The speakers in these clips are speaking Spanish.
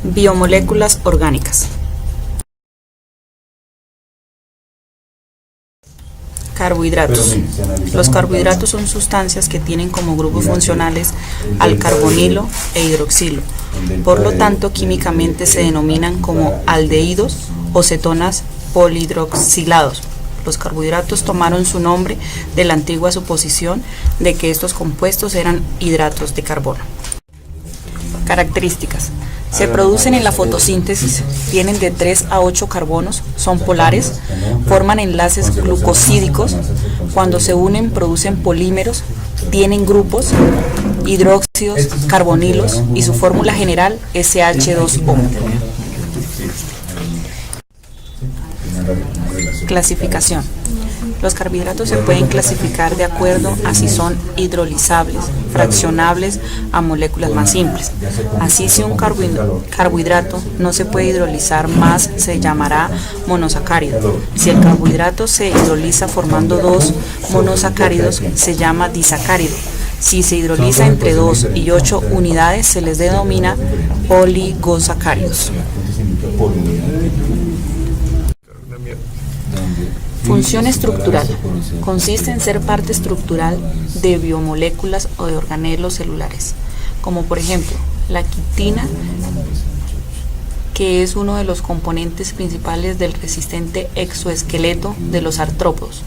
Biomoléculas orgánicas. Carbohidratos. Los carbohidratos son sustancias que tienen como grupos funcionales al carbonilo e hidroxilo. Por lo tanto, químicamente se denominan como aldehídos o cetonas polihidroxilados. Los carbohidratos tomaron su nombre de la antigua suposición de que estos compuestos eran hidratos de carbono. Características. Se producen en la fotosíntesis, tienen de 3 a 8 carbonos, son polares, forman enlaces glucosídicos, cuando se unen producen polímeros, tienen grupos, hidróxidos, carbonilos y su fórmula general es CH2O. Clasificación. Los carbohidratos se pueden clasificar de acuerdo a si son hidrolizables, fraccionables a moléculas más simples. Así, si un carbohidrato no se puede hidrolizar más, se llamará monosacárido. Si el carbohidrato se hidroliza formando 2 monosacáridos, se llama disacárido. Si se hidroliza entre 2 y 8 unidades, se les denomina oligosacáridos. Función estructural. Consiste en ser parte estructural de biomoléculas o de organelos celulares, como por ejemplo la quitina, que es uno de los componentes principales del resistente exoesqueleto de los artrópodos.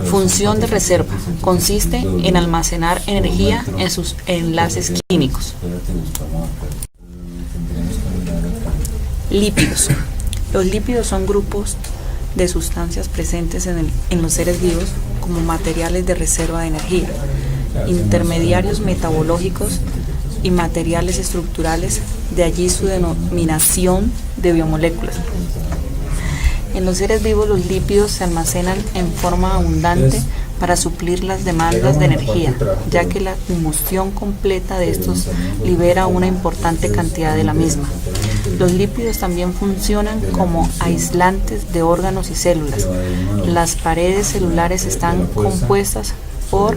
Función de reserva. Consiste en almacenar energía en sus enlaces químicos. Lípidos. Los lípidos son grupos de sustancias presentes en los seres vivos como materiales de reserva de energía, intermediarios metabológicos y materiales estructurales, de allí su denominación de biomoléculas. En los seres vivos los lípidos se almacenan en forma abundante para suplir las demandas de energía, ya que la combustión completa de estos libera una importante cantidad de la misma. Los lípidos también funcionan como aislantes de órganos y células. Las paredes celulares están compuestas por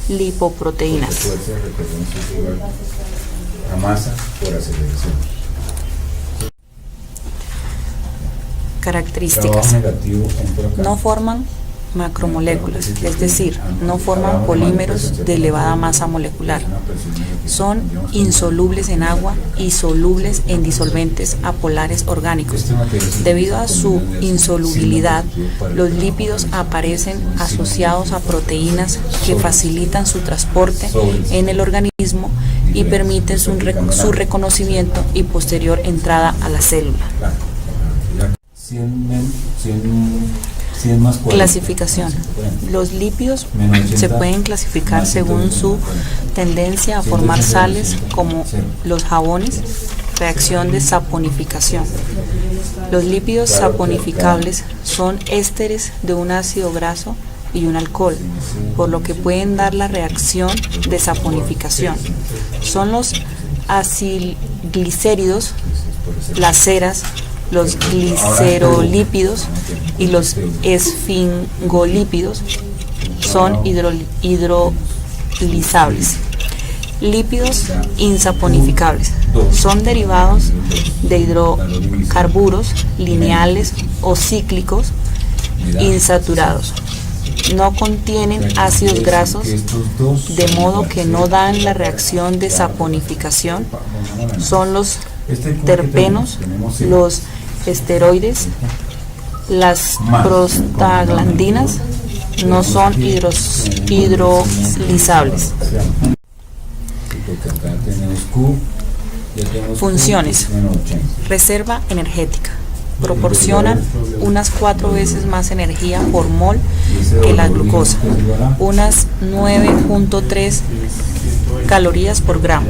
lipoproteínas. Características. No forman macromoléculas, es decir, no forman polímeros de elevada masa molecular. Son insolubles en agua y solubles en disolventes apolares orgánicos. Debido a su insolubilidad, los lípidos aparecen asociados a proteínas que facilitan su transporte en el organismo y permiten su reconocimiento y posterior entrada a la célula. Clasificación. Los lípidos se pueden clasificar según su tendencia a formar sales, como los jabones, reacción de saponificación. Los lípidos saponificables son ésteres de un ácido graso y un alcohol, por lo que pueden dar la reacción de saponificación. Son los acilglicéridos, las ceras, los glicerolípidos y los esfingolípidos son hidrolizables. Lípidos insaponificables son derivados de hidrocarburos lineales o cíclicos insaturados. No contienen ácidos grasos, de modo que no dan la reacción de saponificación. Son los terpenos, los esteroides, las prostaglandinas. No son hidrolizables. Funciones. Reserva energética. Proporcionan unas 4 veces más energía por mol que la glucosa, unas 9.3 calorías por gramo,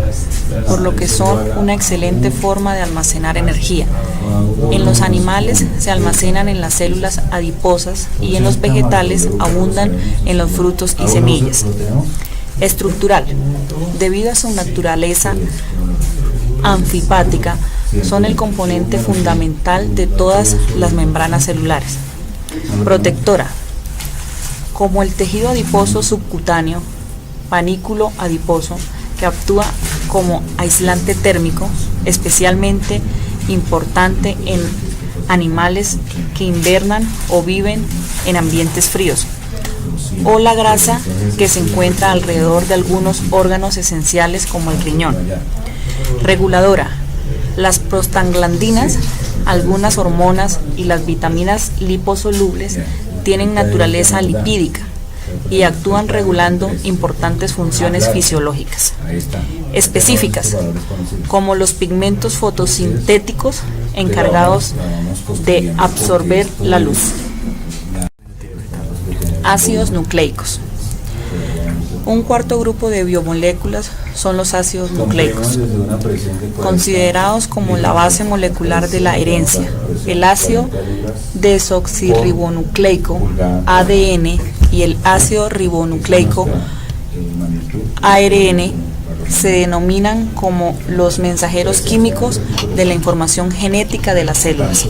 por lo que son una excelente forma de almacenar energía. En los animales se almacenan en las células adiposas y en los vegetales abundan en los frutos y semillas. Estructural. Debido a su naturaleza anfipática, son el componente fundamental de todas las membranas celulares. Protectora. Como el tejido adiposo subcutáneo, panículo adiposo, que actúa como aislante térmico, especialmente importante en animales que invernan o viven en ambientes fríos, o la grasa que se encuentra alrededor de algunos órganos esenciales como el riñón. Reguladora. Las prostaglandinas, algunas hormonas y las vitaminas liposolubles tienen naturaleza lipídica y actúan regulando importantes funciones fisiológicas específicas, como los pigmentos fotosintéticos encargados de absorber la luz. Ácidos nucleicos. Un cuarto grupo de biomoléculas son los ácidos nucleicos, considerados como la base molecular de la herencia. El ácido desoxirribonucleico, ADN, y el ácido ribonucleico, ARN, se denominan como los mensajeros químicos de la información genética de las células.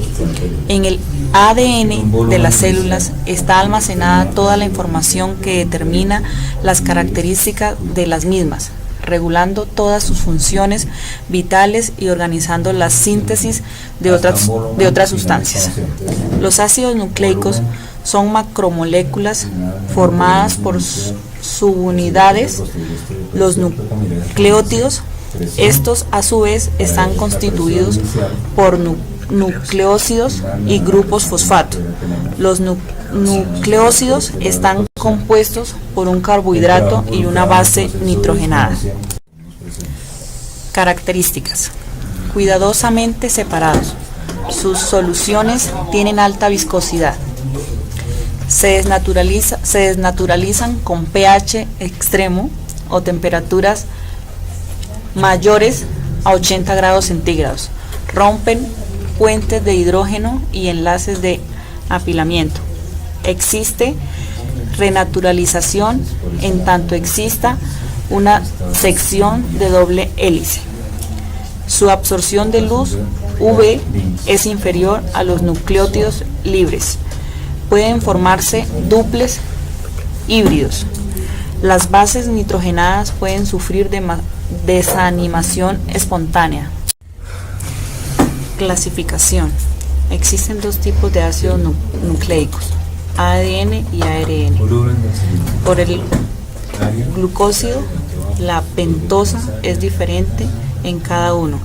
En el ADN de las células está almacenada toda la información que determina las características de las mismas, regulando todas sus funciones vitales y organizando la síntesis de otras sustancias. Los ácidos nucleicos son macromoléculas formadas por subunidades, los nucleótidos. Estos a su vez están constituidos por nucleósidos y grupos fosfato. Los nucleósidos están compuestos por un carbohidrato y una base nitrogenada. Características. Cuidadosamente separados. Sus soluciones tienen alta viscosidad. Se desnaturalizan con pH extremo o temperaturas mayores a 80 grados centígrados. Rompen puentes de hidrógeno y enlaces de apilamiento. Existe renaturalización en tanto exista una sección de doble hélice. Su absorción de luz UV es inferior a los nucleótidos libres. Pueden formarse duples híbridos. Las bases nitrogenadas pueden sufrir desanimación espontánea. Clasificación. Existen dos tipos de ácidos nucleicos, ADN y ARN. Por el glucósido, la pentosa es diferente en cada uno.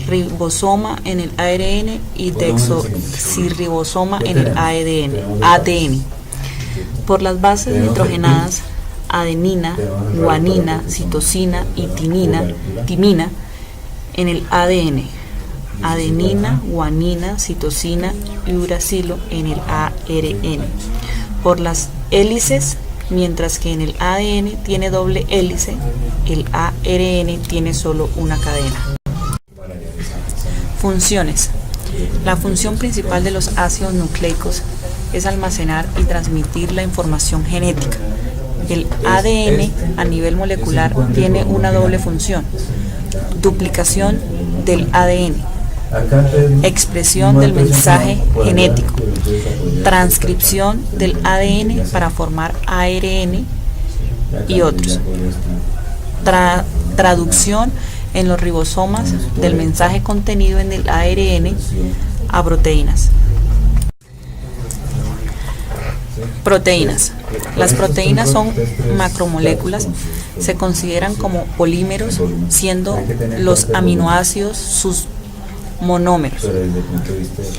Ribosoma en el ARN y desoxirribosoma en el ADN. Por las bases nitrogenadas, adenina, guanina, citosina y timina en el ADN. Adenina, guanina, citosina y uracilo en el ARN. Por las hélices, mientras que en el ADN tiene doble hélice, el ARN tiene solo una cadena. Funciones. La función principal de los ácidos nucleicos es almacenar y transmitir la información genética. El ADN a nivel molecular tiene una doble función: duplicación del ADN, expresión del mensaje genético, transcripción del ADN para formar ARN y otros, traducción en los ribosomas del mensaje contenido en el ARN a proteínas. Proteínas. Las proteínas son macromoléculas, se consideran como polímeros, siendo los aminoácidos sus monómeros.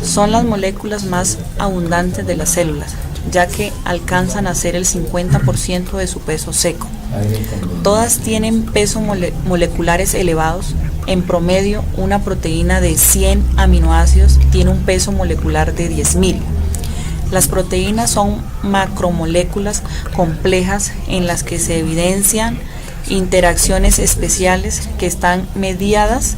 Son las moléculas más abundantes de las células, ya que alcanzan a ser el 50% de su peso seco. Todas tienen pesos moleculares elevados. En promedio, una proteína de 100 aminoácidos tiene un peso molecular de 10.000. Las proteínas son macromoléculas complejas en las que se evidencian interacciones especiales que están mediadas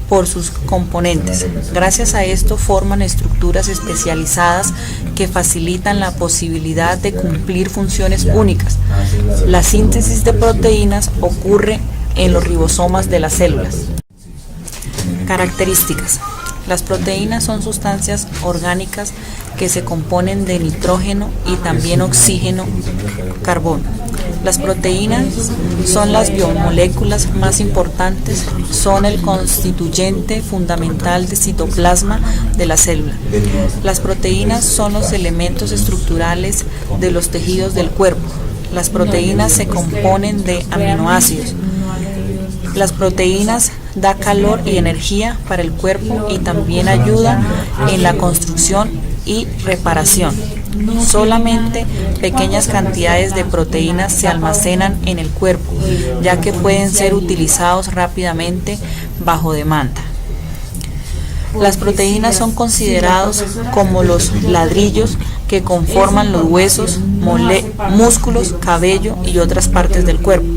por sus componentes. Gracias a esto forman estructuras especializadas que facilitan la posibilidad de cumplir funciones únicas. La síntesis de proteínas ocurre en los ribosomas de las células. Características. Las proteínas son sustancias orgánicas que se componen de nitrógeno y también oxígeno, carbono. Las proteínas son las biomoléculas más importantes, son el constituyente fundamental del citoplasma de la célula. Las proteínas son los elementos estructurales de los tejidos del cuerpo. Las proteínas se componen de aminoácidos. Las proteínas dan calor y energía para el cuerpo y también ayudan en la construcción y reparación. Solamente pequeñas cantidades de proteínas se almacenan en el cuerpo, ya que pueden ser utilizados rápidamente bajo demanda. Las proteínas son considerados como los ladrillos que conforman los huesos, músculos, cabello y otras partes del cuerpo.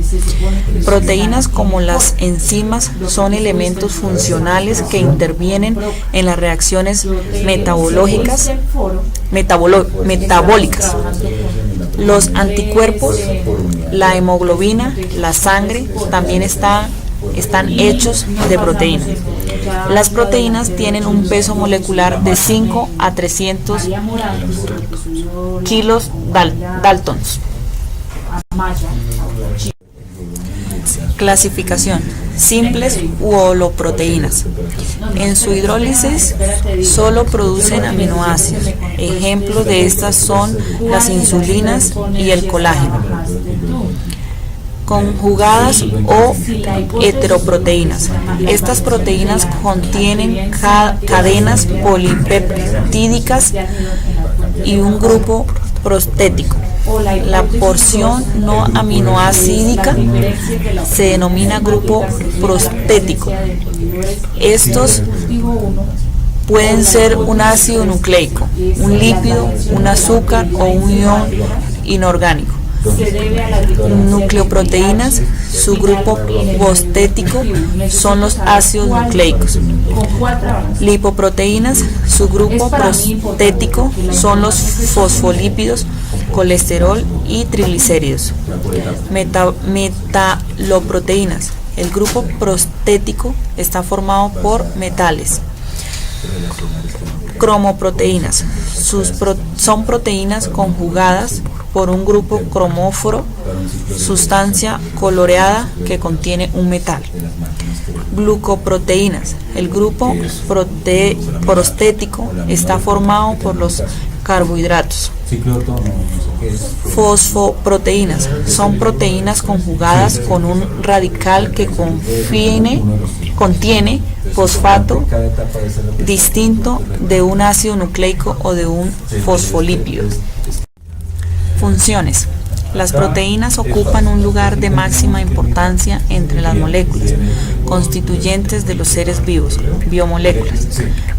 Proteínas como las enzimas son elementos funcionales que intervienen en las reacciones metabólicas. Los anticuerpos, la hemoglobina, la sangre también están hechos de proteínas. Las proteínas tienen un peso molecular de 5 a 300 kilos daltons. Clasificación: simples u holoproteínas. En su hidrólisis solo producen aminoácidos. Ejemplos de estas son las insulinas y el colágeno. Conjugadas o heteroproteínas. Estas proteínas contienen cadenas polipeptídicas y un grupo prostético. La porción no aminoácidica se denomina grupo prostético. Estos pueden ser un ácido nucleico, un lípido, un azúcar o un ion inorgánico. Nucleoproteínas, su grupo prostético son los ácidos nucleicos. Lipoproteínas, su grupo prostético son los fosfolípidos, colesterol y triglicéridos. Metaloproteínas, el grupo prostético está formado por metales. Cromoproteínas, son proteínas conjugadas por un grupo cromóforo, sustancia coloreada que contiene un metal. Glucoproteínas, el grupo prostético está formado por los carbohidratos. Fosfoproteínas, son proteínas conjugadas con un radical que contiene fosfato distinto de un ácido nucleico o de un fosfolípido. Funciones. Las proteínas ocupan un lugar de máxima importancia entre las moléculas constituyentes de los seres vivos, biomoléculas.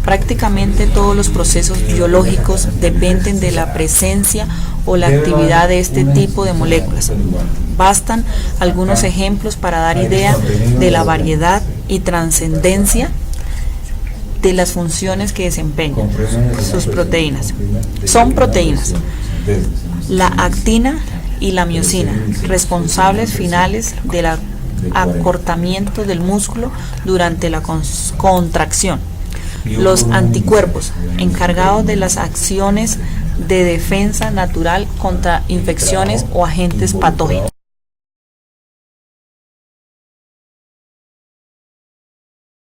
Prácticamente todos los procesos biológicos dependen de la presencia o la actividad de este tipo de moléculas. Bastan algunos ejemplos para dar idea de la variedad y trascendencia de las funciones que desempeñan sus proteínas. Son proteínas: la actina y la miosina, responsables finales del acortamiento del músculo durante la contracción. Los anticuerpos, encargados de las acciones de defensa natural contra infecciones o agentes patógenos.